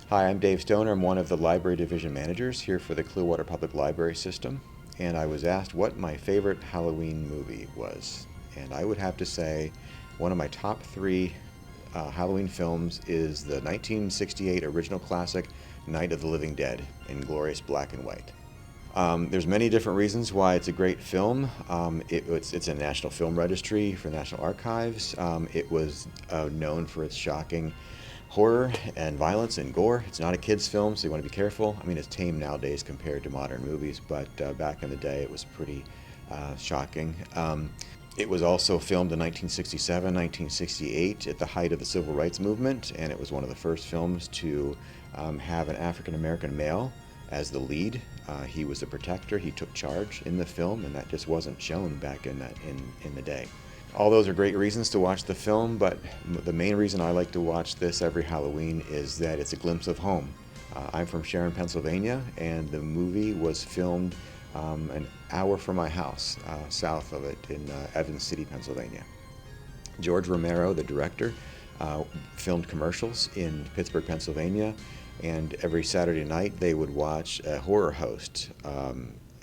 Hi, I'm Dave Stoner. I'm one of the library division managers here for the Clearwater Public Library System, and I was asked what my favorite Halloween movie was. And I would have to say one of my top three Halloween films is the 1968 original classic Night of the Living Dead in glorious black and white. There's many different reasons why it's a great film. It's a National Film Registry for National Archives. It was known for its shocking horror and violence and gore. It's not a kid's film, so you want to be careful. I mean, it's tame nowadays compared to modern movies, but back in the day it was pretty shocking. It was also filmed in 1967, 1968 at the height of the Civil Rights Movement, and it was one of the first films to have an African American male as the lead. He was the protector. He took charge in the film, and that just wasn't shown back in the day. All those are great reasons to watch the film, but the main reason I like to watch this every Halloween is that it's a glimpse of home. I'm from Sharon, Pennsylvania, and the movie was filmed an hour from my house, south of it in Evans City, Pennsylvania. George Romero, the director, filmed commercials in Pittsburgh, Pennsylvania, and every Saturday night they would watch a horror host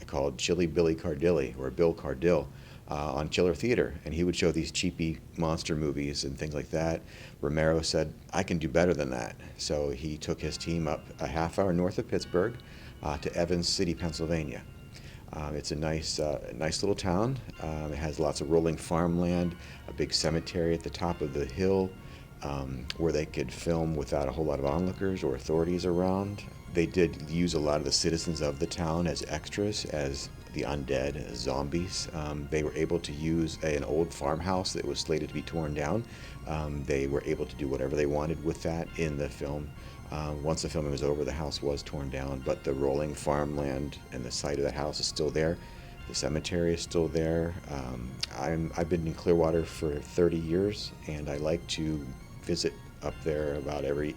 called Chilly Billy Cardilli, or Bill Cardill, on Chiller Theater, and he would show these cheapy monster movies and things like that. Romero said, I can do better than that. So he took his team up a half hour north of Pittsburgh to Evans City, Pennsylvania. It's a nice little town. It has lots of rolling farmland, a big cemetery at the top of the hill, where they could film without a whole lot of onlookers or authorities around. They did use a lot of the citizens of the town as extras, as the undead, as zombies. They were able to use an old farmhouse that was slated to be torn down. They were able to do whatever they wanted with that in the film. Once the filming was over, the house was torn down, but the rolling farmland and the site of the house is still there. The cemetery is still there. I've been in Clearwater for 30 years, and I like to visit up there about every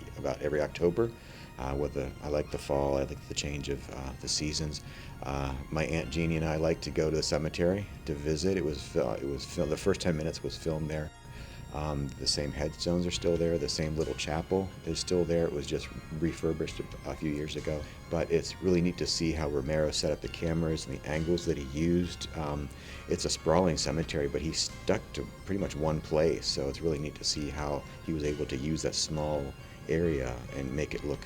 October. I like the fall. I like the change of the seasons. My Aunt Jeannie and I like to go to the cemetery to visit. It was the first 10 minutes was filmed there. The same headstones are still there. The same little chapel is still there. It was just refurbished a few years ago. But it's really neat to see how Romero set up the cameras and the angles that he used. It's a sprawling cemetery, but he stuck to pretty much one place. So it's really neat to see how he was able to use that small area and make it look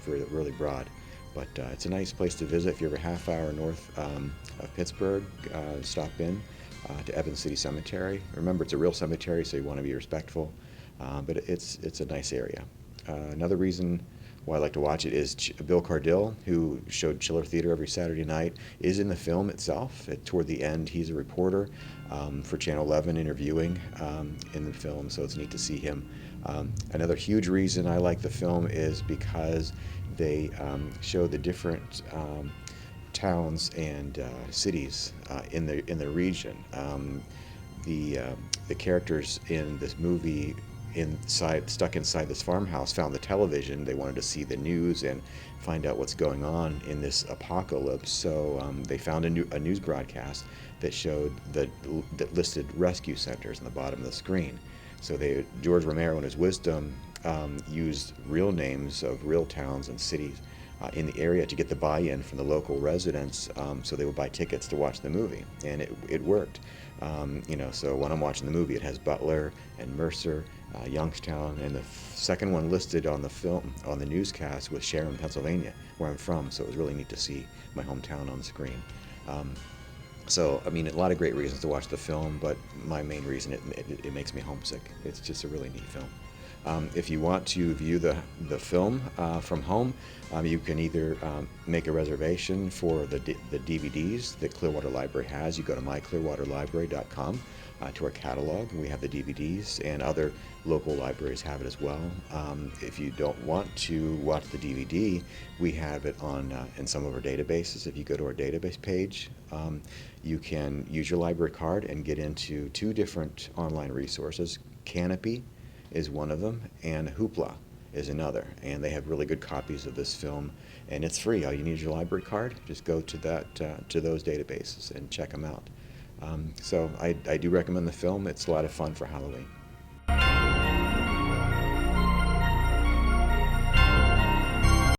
really broad. But it's a nice place to visit. If you're ever a half hour north of Pittsburgh, stop in to Evans City Cemetery. Remember, it's a real cemetery, so you want to be respectful, but it's a nice area. Another reason why I like to watch it is Bill Cardill, who showed Chiller Theater every Saturday night, is in the film itself. Toward the end, he's a reporter for Channel 11 interviewing in the film, so it's neat to see him. Another huge reason I like the film is because they show the different towns and cities in the region. The characters in this movie stuck inside this farmhouse found the television. They wanted to see the news and find out what's going on in this apocalypse. So they found a news broadcast that showed that listed rescue centers on the bottom of the screen. So George Romero, in his wisdom, used real names of real towns and cities in the area to get the buy-in from the local residents, so they would buy tickets to watch the movie, and it worked. So when I'm watching the movie, it has Butler and Mercer, Youngstown, and the second one listed on the film on the newscast was Sharon, Pennsylvania, where I'm from. So it was really neat to see my hometown on the screen. A lot of great reasons to watch the film, but my main reason, it makes me homesick. It's just a really neat film. If you want to view the film from home, you can either make a reservation for the DVDs that Clearwater Library has. You go to myclearwaterlibrary.com to our catalog. We have the DVDs, and other local libraries have it as well. If you don't want to watch the DVD, we have it in some of our databases. If you go to our database page, you can use your library card and get into two different online resources. Canopy is one of them, and Hoopla is another, and they have really good copies of this film, and it's free. All you need is your library card. Just go to those databases and check them out. So I do recommend the film. It's a lot of fun for Halloween.